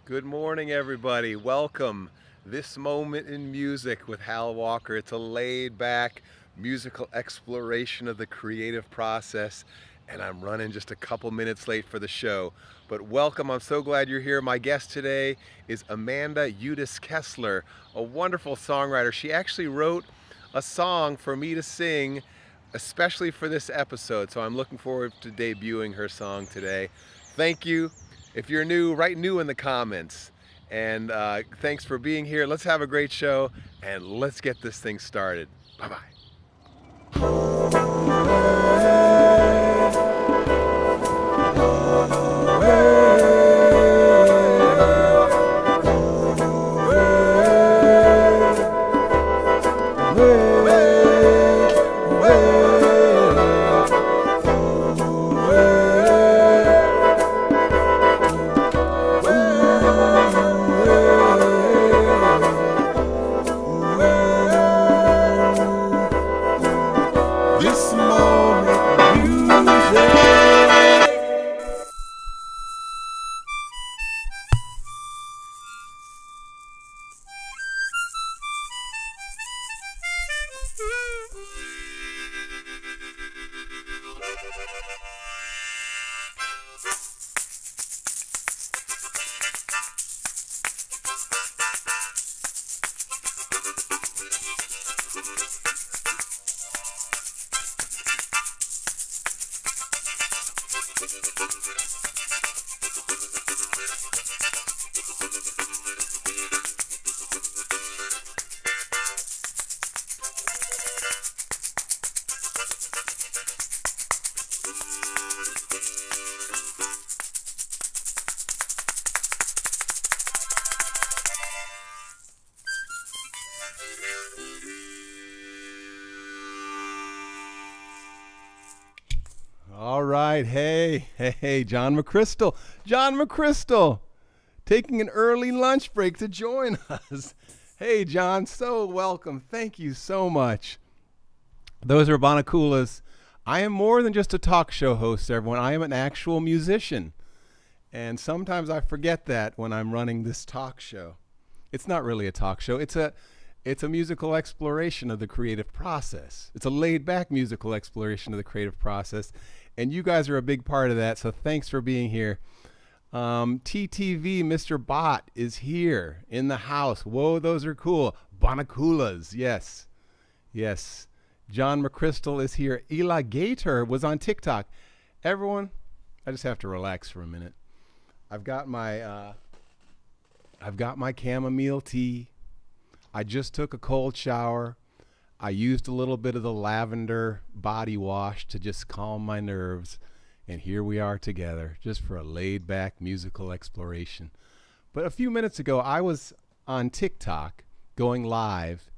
Good morning, everybody. Welcome. This Moment in Music with Hal Walker. It's a laid-back musical exploration of the creative process, and I'm running just a couple minutes late for the show. But welcome. I'm so glad you're here. My guest today is Amanda Udis-Kessler, a wonderful songwriter. She actually wrote a song for me to sing, especially for this episode, so I'm looking forward to debuting her song today. Thank you. If you're new, write new in the comments. And thanks for being here. Let's have a great show, and let's get this thing started. This moment music. All right. Hey, John McChrystal, taking an early lunch break to join us. Hey, John, so welcome. Thank you so much. Those are Bonaculas. I am more than just a talk show host, everyone. I am an actual musician. And sometimes I forget that when I'm running this talk show. It's not really a talk show. It's a musical exploration of the creative process. It's a laid-back musical exploration of the creative process. And you guys are a big part of that, so thanks for being here. TTV, Mr. Bot, is here in the house. Whoa, those are cool. Bonaculas, yes. John McChrystal is here. Eli Gator was on TikTok. Everyone, I just have to relax for a minute. I've got my chamomile tea. I just took a cold shower. I used a little bit of the lavender body wash to just calm my nerves. And here we are together, just for a laid-back musical exploration. But a few minutes ago, I was on TikTok going live,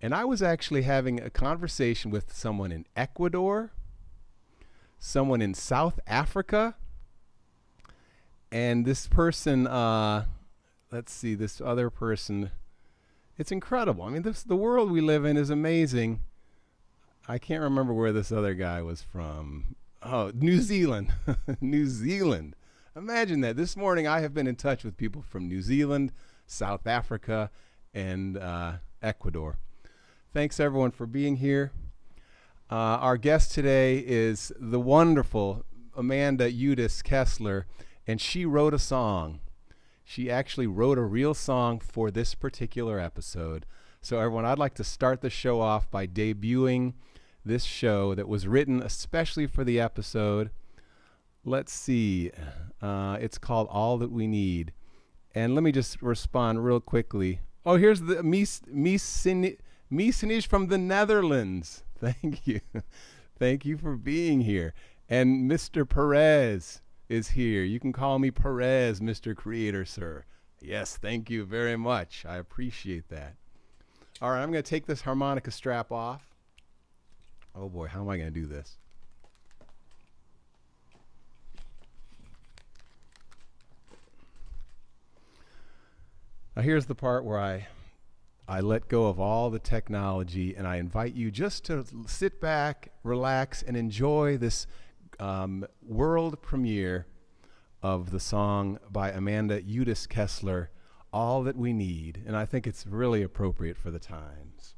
and I was actually having a conversation with someone in Ecuador, someone in South Africa, and this person, this other person. It's incredible. I mean, the world we live in is amazing. I can't remember where this other guy was from. Oh, New Zealand. New Zealand. Imagine that. This morning I have been in touch with people from New Zealand, South Africa, and Ecuador. Thanks, everyone, for being here. Our guest today is the wonderful Amanda Udis-Kessler, and she wrote a song. She actually wrote a real song for this particular episode. So everyone, I'd like to start the show off by debuting this show that was written especially for the episode. Let's see. It's called All That We Need. And let me just respond real quickly. Oh, here's the Miesinish from the Netherlands. Thank you. Thank you for being here. And Mr. Perez is here. You can call me Perez, Mr. Creator, sir. Yes, thank you very much. I appreciate that. All right, I'm going to take this harmonica strap off. Oh boy, how am I going to do this? Now here's the part where I let go of all the technology, and I invite you just to sit back, relax, and enjoy this world premiere of the song by Amanda Udis-Kessler, All That We Need. And I think it's really appropriate for the times.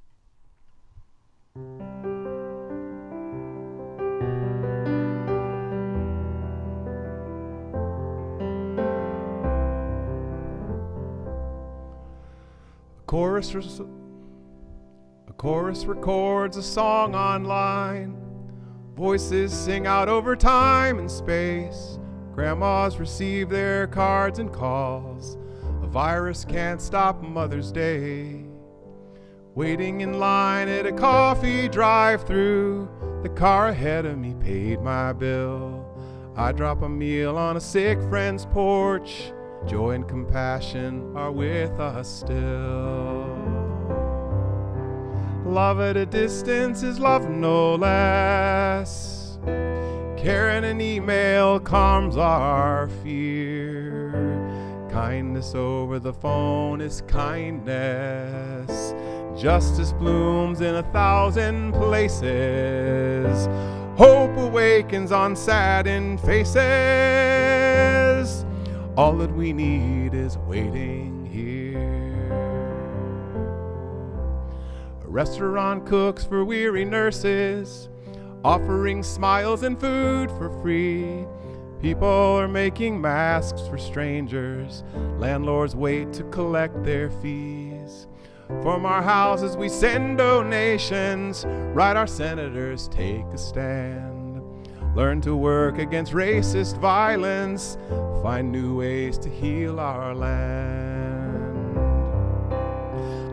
A chorus records a song online. Voices sing out over time and space. Grandmas receive their cards and calls. A virus can't stop Mother's Day. Waiting in line at a coffee drive-thru. The car ahead of me paid my bill. I drop a meal on a sick friend's porch. Joy and compassion are with us still. Love at a distance is love no less. Care in an email calms our fear. Kindness over the phone is kindness. Justice blooms in 1,000 places. Hope awakens on saddened faces. All that we need is waiting here. A restaurant cooks for weary nurses, offering smiles and food for free. People are making masks for strangers. Landlords wait to collect their fees. From our houses we send donations. Write our senators take a stand. Learn to work against racist violence. Find new ways to heal our land.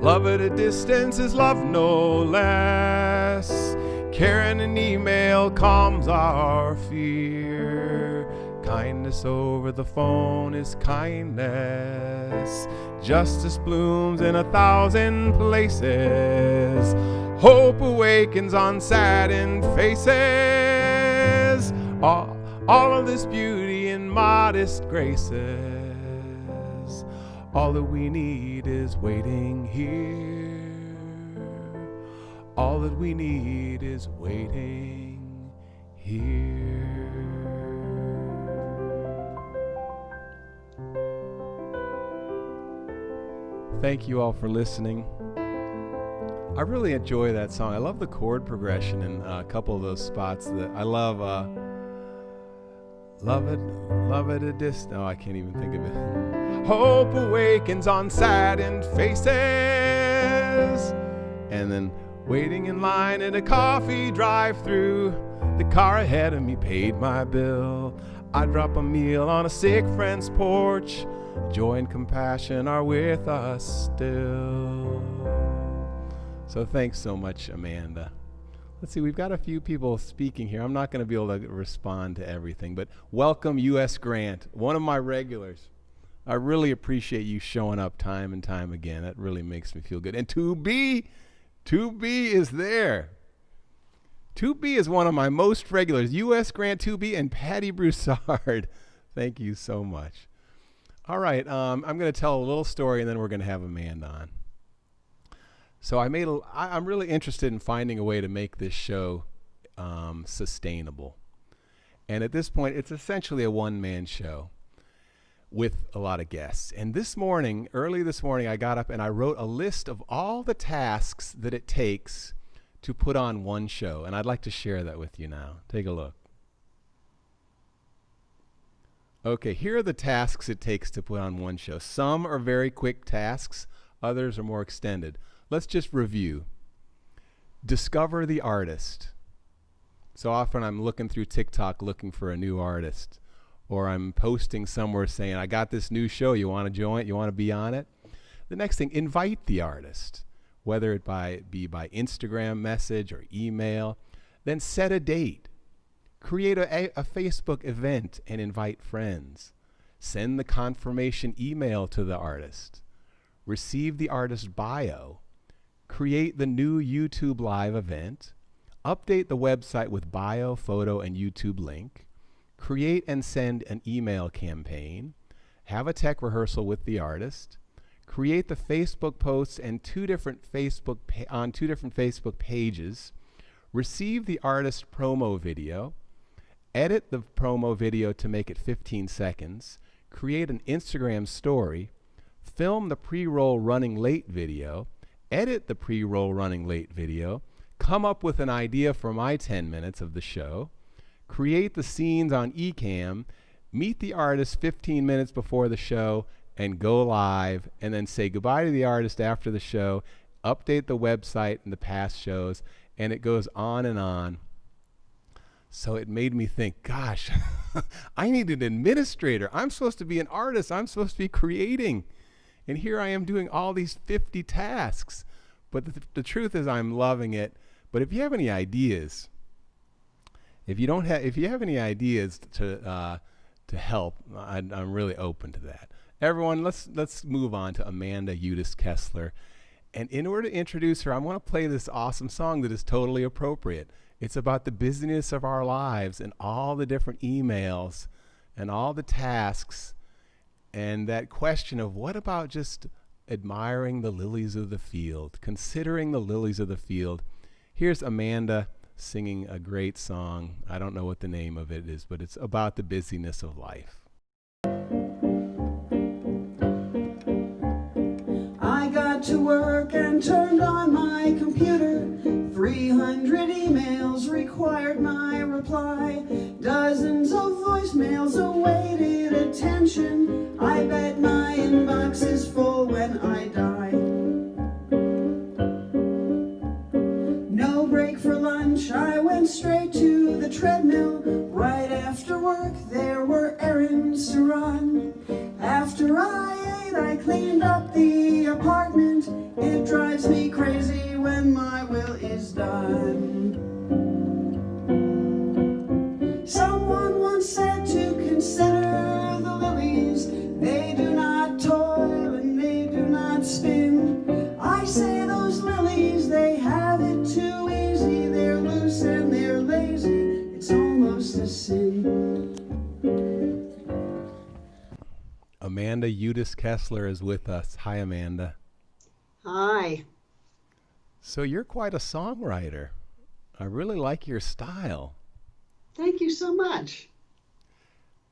Love at a distance is love no less. Care in an email calms our fear. Kindness over the phone is kindness. Justice blooms in 1,000 places. Hope awakens on saddened faces. All of this beauty and modest graces. All that we need is waiting here. All that we need is waiting here. Thank you all for listening. I really enjoy that song. I love the chord progression in a couple of those spots that I love. Love it a distance. No, I can't even think of it. Hope awakens on saddened faces. And then waiting in line at a coffee drive-thru. The car ahead of me paid my bill. I drop a meal on a sick friend's porch. Joy and compassion are with us still. So thanks so much, Amanda. Let's see, we've got a few people speaking here. I'm not going to be able to respond to everything, but welcome, U.S. Grant, one of my regulars. I really appreciate you showing up time and time again. That really makes me feel good. And 2B is there. 2B is one of my most regulars. U.S. Grant, 2B, and Patty Broussard. Thank you so much. All right, I'm going to tell a little story, and then we're going to have Amanda on. So I'm really interested in finding a way to make this show sustainable. And at this point, it's essentially a one-man show with a lot of guests. And early this morning, I got up and I wrote a list of all the tasks that it takes to put on one show. And I'd like to share that with you now. Take a look. Okay, here are the tasks it takes to put on one show. Some are very quick tasks. Others are more extended. Let's just review. Discover the artist. So often I'm looking through TikTok looking for a new artist. Or I'm posting somewhere saying, I got this new show, you want to join it? You want to be on it? The next thing, invite the artist, whether it be by Instagram message or email. Then set a date. Create a Facebook event and invite friends. Send the confirmation email to the artist. Receive the artist's bio. Create the new YouTube live event. Update the website with bio, photo, and YouTube link. Create and send an email campaign. Have a tech rehearsal with the artist. Create the Facebook posts and on two different Facebook pages. Receive the artist promo video. edit the promo video to make it 15 seconds, create an Instagram story, film the pre-roll running late video, edit the pre-roll running late video, come up with an idea for my 10 minutes of the show, create the scenes on Ecamm, meet the artist 15 minutes before the show, and go live, and then say goodbye to the artist after the show, update the website and the past shows, and it goes on and on. So it made me think, gosh, I need an administrator. I'm supposed to be an artist. I'm supposed to be creating. And here I am doing all these 50 tasks. But the truth is I'm loving it. But if you have any ideas, if you have any ideas to help, I'm really open to that. Everyone, let's move on to Amanda Udis-Kessler. And in order to introduce her, I want to play this awesome song that is totally appropriate. It's about the busyness of our lives and all the different emails and all the tasks and that question of what about just admiring the lilies of the field, considering the lilies of the field. Here's Amanda singing a great song. I don't know what the name of it is, but it's about the busyness of life. I got to work and turned on my computer. 300 emails required my reply. Dozens of voicemails awaited attention. I bet my inbox is full when I die. No break for lunch, I went straight to the treadmill. Right after work, there were errands to run. After I ate, I cleaned up the apartment. It drives me crazy when my will is done. Someone once said to consider the lilies. They do not toil and they do not spin. I say those lilies, they have it too easy. They're loose and they're lazy. It's almost a sin. Amanda Udis-Kessler is with us. Hi, Amanda. Hi. So you're quite a songwriter. I really like your style. Thank you so much.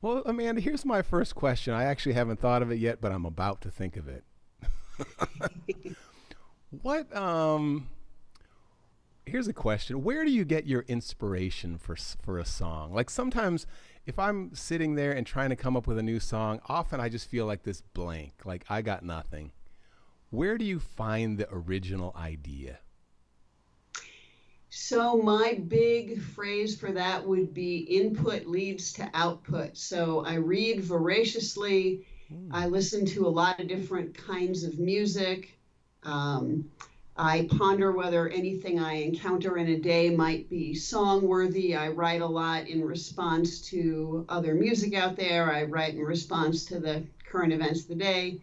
Well, Amanda, here's my first question. I actually haven't thought of it yet, but I'm about to think of it. Here's a question. Where do you get your inspiration for a song? Like sometimes if I'm sitting there and trying to come up with a new song, often I just feel like this blank, like I got nothing. Where do you find the original idea? So my big phrase for that would be input leads to output. So I read voraciously. I listen to a lot of different kinds of music. I ponder whether anything I encounter in a day might be song-worthy. I write a lot in response to other music out there. I write in response to the current events of the day.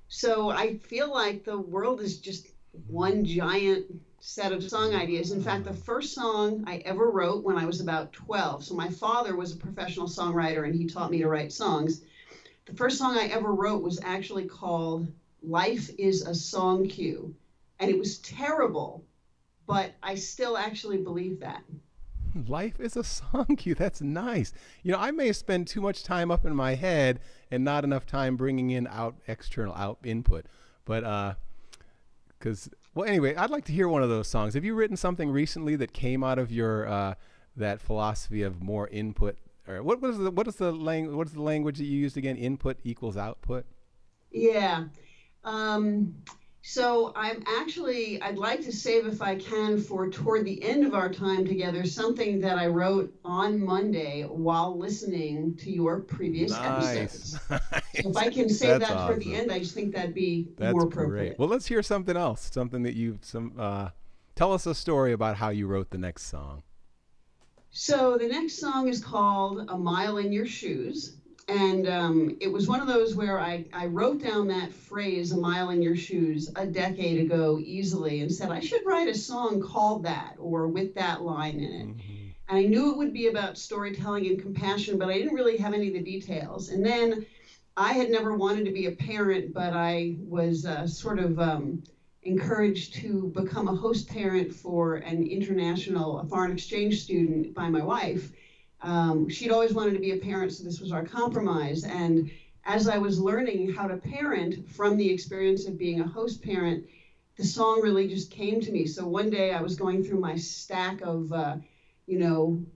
So I feel like the world is just one giant set of song ideas. In fact, the first song I ever wrote when I was about 12. So my father was a professional songwriter and he taught me to write songs. The first song I ever wrote was actually called Life is a Song Cue. And it was terrible, but I still actually believe that. Life is a song cue. That's nice. You know, I may spend too much time up in my head and not enough time bringing in external input. But well, anyway, I'd like to hear one of those songs. Have you written something recently that came out of your that philosophy of more input? Or what is the language that you used again? Input equals output. Yeah. So I'd like to save, if I can, for toward the end of our time together, something that I wrote on Monday while listening to your previous episodes. Nice. So if I can save That's that for awesome. the end, I just think that'd be That's more appropriate. great. Well, let's hear something else. Something that tell us a story about how you wrote the next song. So the next song is called A Mile in Your Shoes. And it was one of those where I wrote down that phrase, a mile in your shoes, a decade ago easily and said, I should write a song called that or with that line in it. Mm-hmm. And I knew it would be about storytelling and compassion, but I didn't really have any of the details. And then I had never wanted to be a parent, but I was encouraged to become a host parent for a foreign exchange student by my wife. She'd always wanted to be a parent, so this was our compromise. And as I was learning how to parent from the experience of being a host parent, the song really just came to me. So one day I was going through my stack of,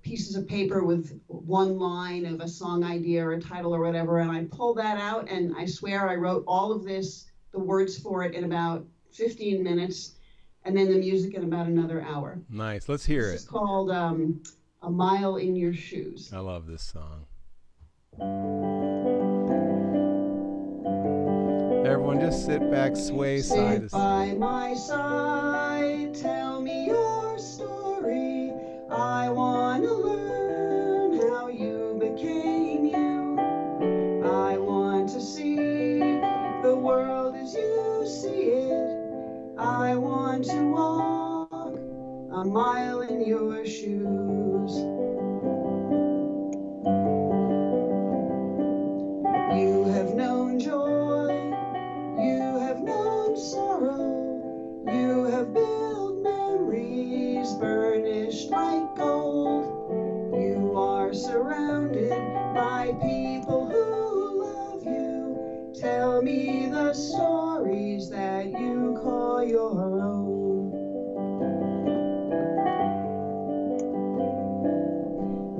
pieces of paper with one line of a song idea or a title or whatever, and I pulled that out, and I swear I wrote all of this, the words for it, in about 15 minutes, and then the music in about another hour. Nice. Let's hear it. It's called A Mile in Your Shoes. I love this song. Everyone just sit back, sway side to Sit by my side, tell me your story. I want to learn how you became you. I want to see the world as you see it. I want to walk a mile in your shoes. You have known joy, you have known sorrow, you have built memories burnished like gold. You are surrounded by people who love you. Tell me the stories that you call your own.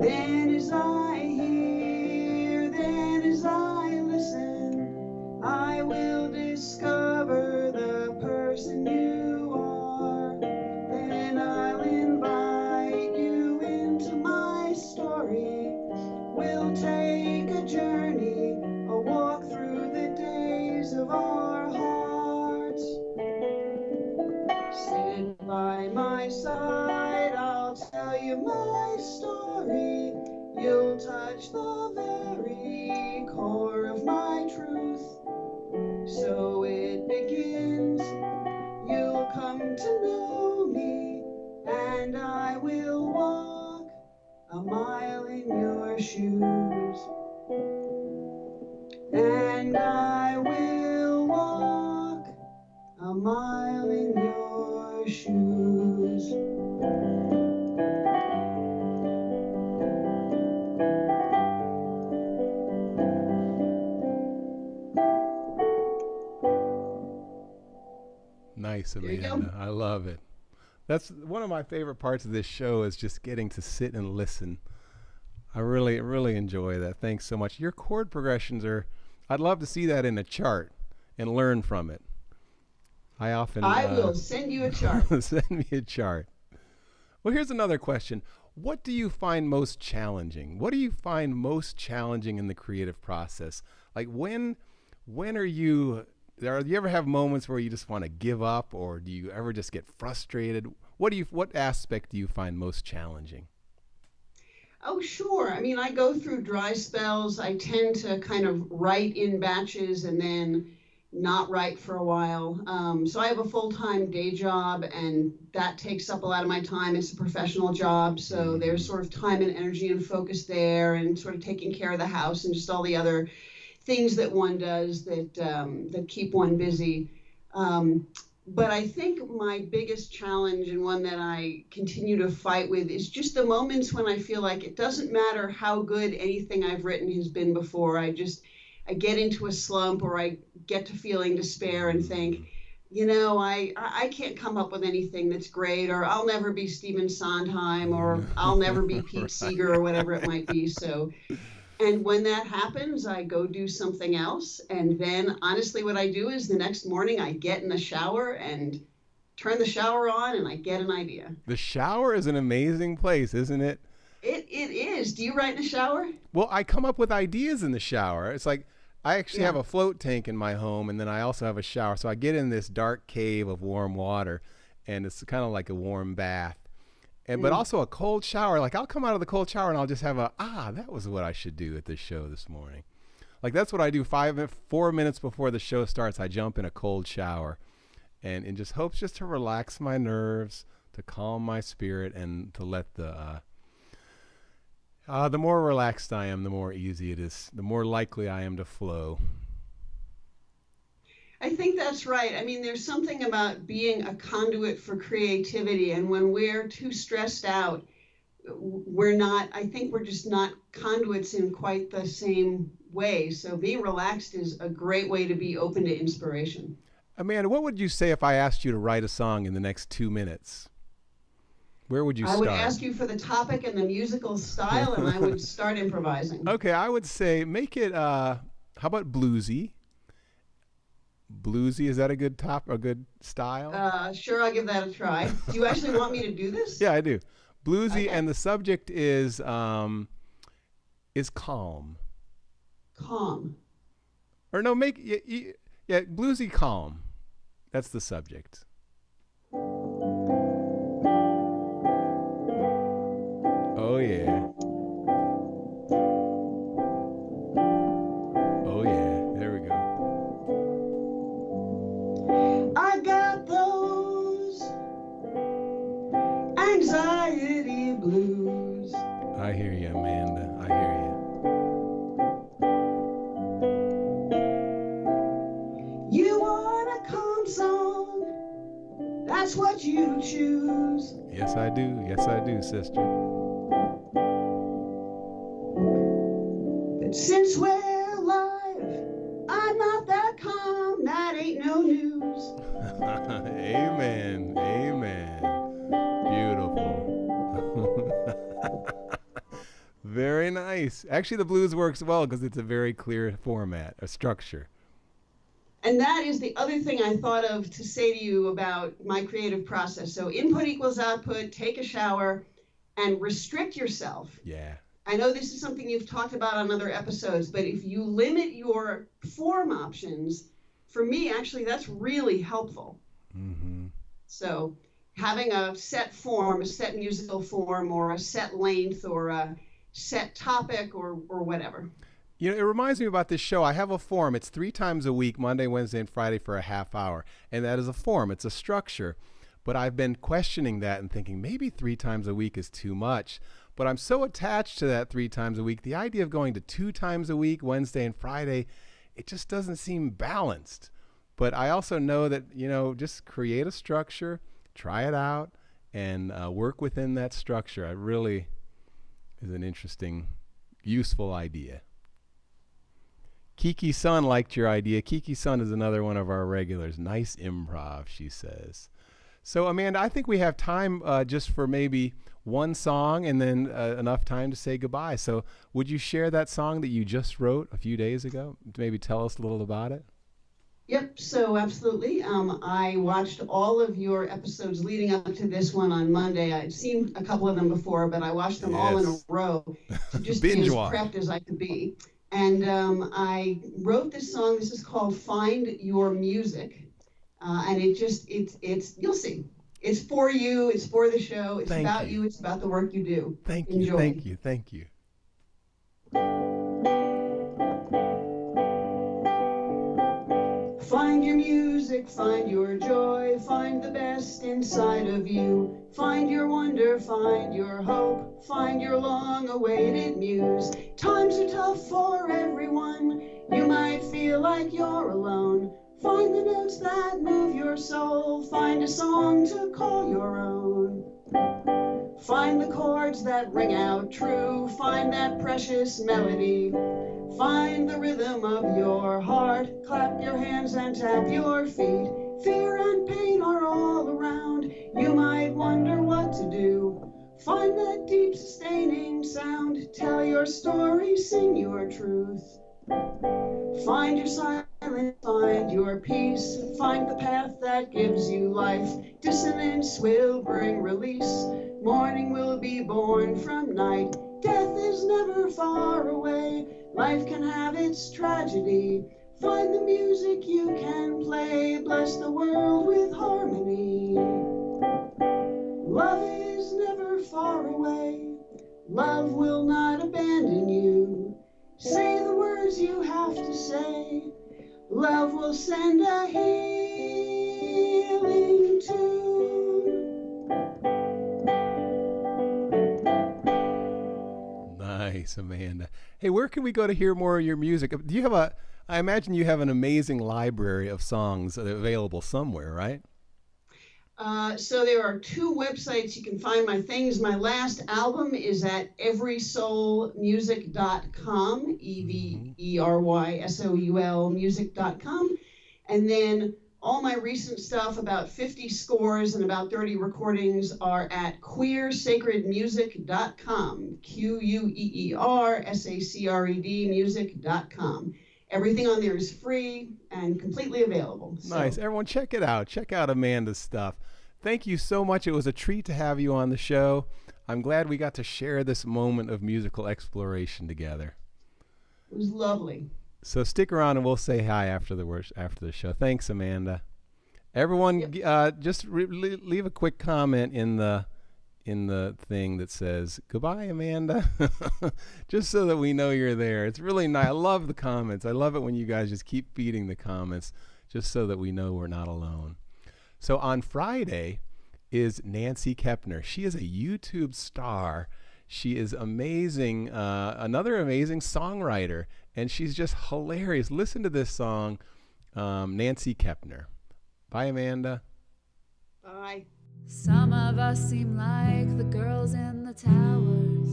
Then as I hear, then as I listen, I will discover the person you are. Then I'll invite you into my story. We'll take a journey, a walk through the days of our hearts. Sit by my side, I'll tell you my story. You'll touch the very core of my truth. So it begins, you'll come to know me, and I will walk a mile in your shoes. And I will walk a mile in your shoes. Nice, There you go. Amanda. I love it. That's one of my favorite parts of this show, is just getting to sit and listen. I really, really enjoy that. Thanks so much. Your chord progressions I'd love to see that in a chart and learn from it. I will send you a chart. Send me a chart. Well, here's another question. What do you find most challenging? What do you find most challenging in the creative process? Like when are you... Do you ever have moments where you just want to give up, or do you ever just get frustrated? What aspect do you find most challenging? Oh, sure. I mean, I go through dry spells. I tend to kind of write in batches and then not write for a while. So I have a full-time day job, and that takes up a lot of my time. It's a professional job, so there's sort of time and energy and focus there, and sort of taking care of the house and just all the other things that one does that keep one busy. But I think my biggest challenge, and one that I continue to fight with, is just the moments when I feel like it doesn't matter how good anything I've written has been before. I get into a slump, or I get to feeling despair and think, I can't come up with anything that's great, or I'll never be Stephen Sondheim, or I'll never be Pete Seeger, or whatever it might be. And when that happens, I go do something else. And then, honestly, what I do is the next morning I get in the shower and turn the shower on, and I get an idea. The shower is an amazing place, isn't it? It is. Do you write in the shower? Well, I come up with ideas in the shower. It's like I actually have a float tank in my home, and then I also have a shower. So I get in this dark cave of warm water, and it's kind of like a warm bath. But also a cold shower. Like I'll come out of the cold shower and I'll just have that was what I should do at this show this morning. Like that's what I do 4 minutes before the show starts. I jump in a cold shower and in just hopes just to relax my nerves, to calm my spirit, and to let the more relaxed I am, the more easy it is, the more likely I am to flow. I think that's right. I mean, there's something about being a conduit for creativity, and when we're too stressed out, I think we're just not conduits in quite the same way. So being relaxed is a great way to be open to inspiration. Amanda, what would you say if I asked you to write a song in the next 2 minutes? Where would you start? I would ask you for the topic and the musical style, and I would start improvising. Okay, I would say make it, how about bluesy? Bluesy, is that a good style? Sure, I'll give that a try. Do you actually want me to do this? Yeah, I do. Bluesy, Okay. and the subject is calm. Calm. Or no, yeah, bluesy calm. That's the subject. Oh yeah. Oh yeah. There we go. I got those anxiety blues. I hear you, Amanda. I hear you. You want a calm song? That's what you choose. Yes, I do. Yes, I do, sister. But since we're live, I'm not that calm. That ain't no news. Amen. Amen. Beautiful. Very nice. Actually, the blues works well because it's a very clear format, a structure. And that is the other thing I thought of to say to you about my creative process. So input equals output, take a shower, and restrict yourself. Yeah. I know this is something you've talked about on other episodes, but if you limit your form options, for me, actually, that's really helpful. Mm-hmm. So having a set form, a set musical form, or a set length, or a set topic, or whatever. You know, it reminds me about this show. I have a form. It's 3 times a week, Monday, Wednesday, and Friday for a half hour. And that is a form. It's a structure. But I've been questioning that and thinking maybe 3 times a week is too much. But I'm so attached to that 3 times a week. The idea of going to 2 times a week, Wednesday and Friday, it just doesn't seem balanced. But I also know that, you know, just create a structure, try it out, and work within that structure. It really is an interesting, useful idea. Kiki Sun liked your idea. Kiki Sun is another one of our regulars. Nice improv, she says. So, Amanda, I think we have time just for maybe one song and then enough time to say goodbye. So would you share that song that you just wrote a few days ago? Maybe tell us a little about it. Yep, so absolutely. I watched all of your episodes leading up to this one on Monday. I'd seen a couple of them before, but I watched them all in a row to just be Binge as watch. prepped as I could be. And I wrote this song. This is called Find Your Music. And it's you'll see. It's for you. It's for the show. It's about you. It's about the work you do. Thank you. Enjoy. Thank you. Thank you. Find your music, find your joy, find the best inside of you. Find your wonder, find your hope, find your long-awaited muse. Times are tough for everyone, you might feel like you're alone. Find the notes that move your soul, find a song to call your own. Find the chords that ring out true, find that precious melody. Find the rhythm of your heart, clap your hands and tap your feet. Fear and pain are all around, you might wonder what to do. Find that deep sustaining sound, tell your story, sing your truth. Find your silence, find your peace, find the path that gives you life. Dissonance will bring release, morning will be born from night. Death is never far away, life can have its tragedy. Find the music you can play, bless the world with harmony. Love is never far away, love will not abandon you. Say the words you have to say, love will send a healing tune. Nice, Amanda. Hey, where can we go to hear more of your music? Do you have I imagine you have an amazing library of songs available somewhere, right? So there are 2 websites you can find my things. My last album is at everysoulmusic.com, EVERYSOUL music.com. And then all my recent stuff, about 50 scores and about 30 recordings, are at queersacredmusic.com, QUEERSACRED music.com. Everything on there is free and completely available. Nice. Everyone, check it out. Check out Amanda's stuff. Thank you so much. It was a treat to have you on the show. I'm glad we got to share this moment of musical exploration together. It was lovely. So stick around and we'll say hi after the show. Thanks, Amanda. Everyone, just leave a quick comment in the thing that says goodbye, Amanda, just so that we know you're there. It's really nice. I love the comments. I love it when you guys just keep feeding the comments, just so that we know we're not alone. So on Friday is Nancy Kepner. She is a YouTube star. She is amazing, another amazing songwriter, and she's just hilarious. Listen to this song, Nancy Kepner. Bye, Amanda. Bye. Some of us seem like the girls in the towers.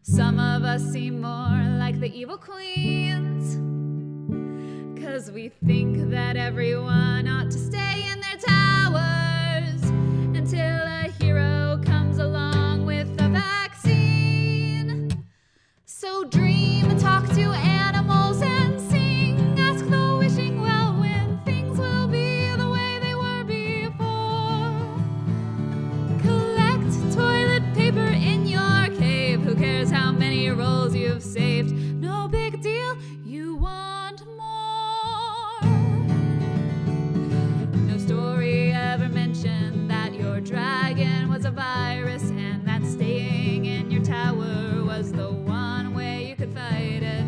Some of us seem more like the evil queens. 'Cause we think that everyone ought to stay in their towers until a hero comes along with a vaccine. So dream and talk to animals and sing. Ask the wishing well when things will be the way they were before. Collect toilet paper in your cave. Who cares how many rolls you've saved? No big deal, you want more. No story ever mentioned that your dragon was a virus and that staying in your tower was the one way you could fight it.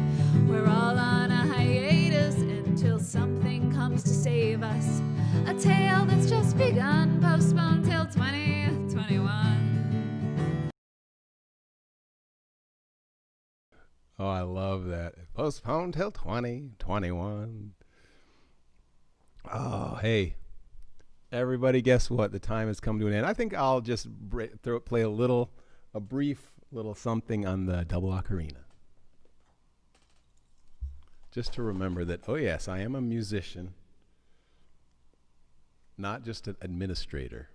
We're all on a hiatus until something comes to save us. A tale that's just begun, postponed till 2021. Oh, I love that. Postponed till 2021. Oh, hey. Everybody, guess what? The time has come to an end. I think I'll just play a brief little something on the double ocarina. Just to remember that, oh yes, I am a musician, not just an administrator.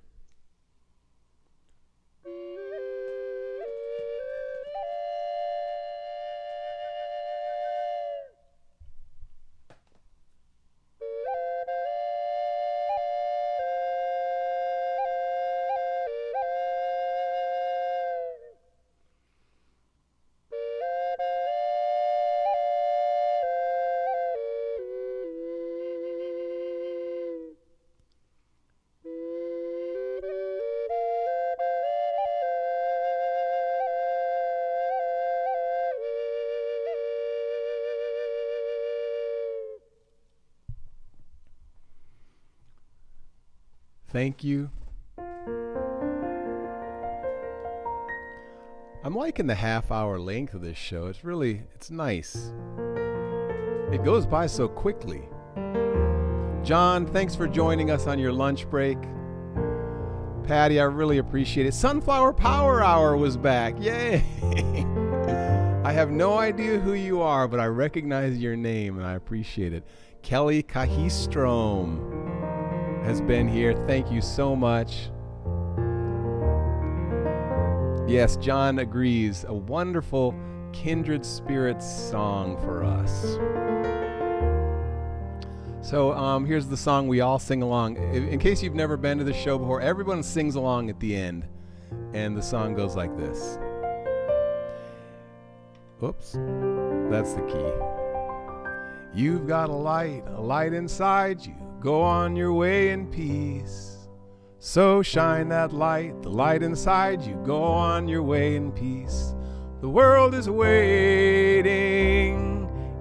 Thank you. I'm liking the half-hour length of this show. It's nice. It goes by so quickly. John, thanks for joining us on your lunch break. Patty, I really appreciate it. Sunflower Power Hour was back. Yay! I have no idea who you are, but I recognize your name and I appreciate it. Kelly Kahistrom has been here. Thank you so much. Yes, John agrees. A wonderful kindred spirits song for us. So here's the song we all sing along. In case you've never been to the show before, everyone sings along at the end. And the song goes like this. Oops, that's the key. You've got a light inside you. Go on your way in peace. So shine that light, the light inside you. Go on your way in peace. The world is waiting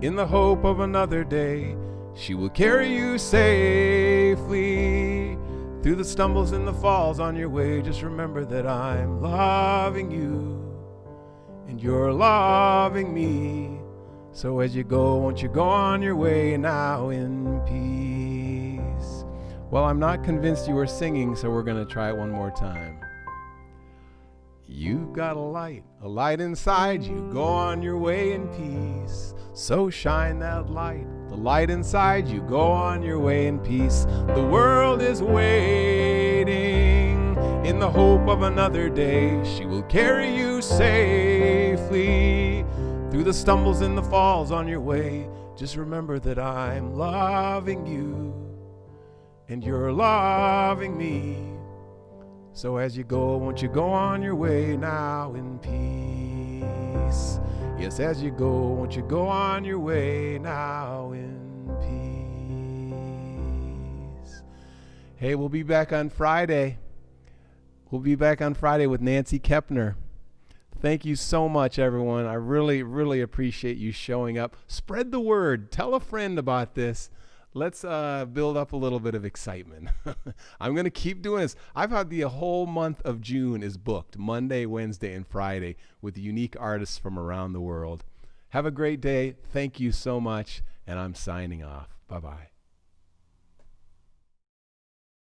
in the hope of another day. She will carry you safely through the stumbles and the falls on your way. Just remember that I'm loving you and you're loving me. So as you go, won't you go on your way now in peace? Well, I'm not convinced you were singing, so we're going to try it one more time. You've got a light inside you. Go on your way in peace. So shine that light, the light inside you. Go on your way in peace. The world is waiting in the hope of another day. She will carry you safely through the stumbles and the falls on your way. Just remember that I'm loving you and you're loving me. So as you go, won't you go on your way now in peace? Yes, as you go, won't you go on your way now in peace? Hey, we'll be back on Friday. We'll be back on Friday with Nancy Kepner. Thank you so much, everyone. I really, really appreciate you showing up. Spread the word. Tell a friend about this. Let's build up a little bit of excitement. I'm going to keep doing this. I've had the whole month of June is booked, Monday, Wednesday, and Friday, with unique artists from around the world. Have a great day. Thank you so much, and I'm signing off. Bye-bye.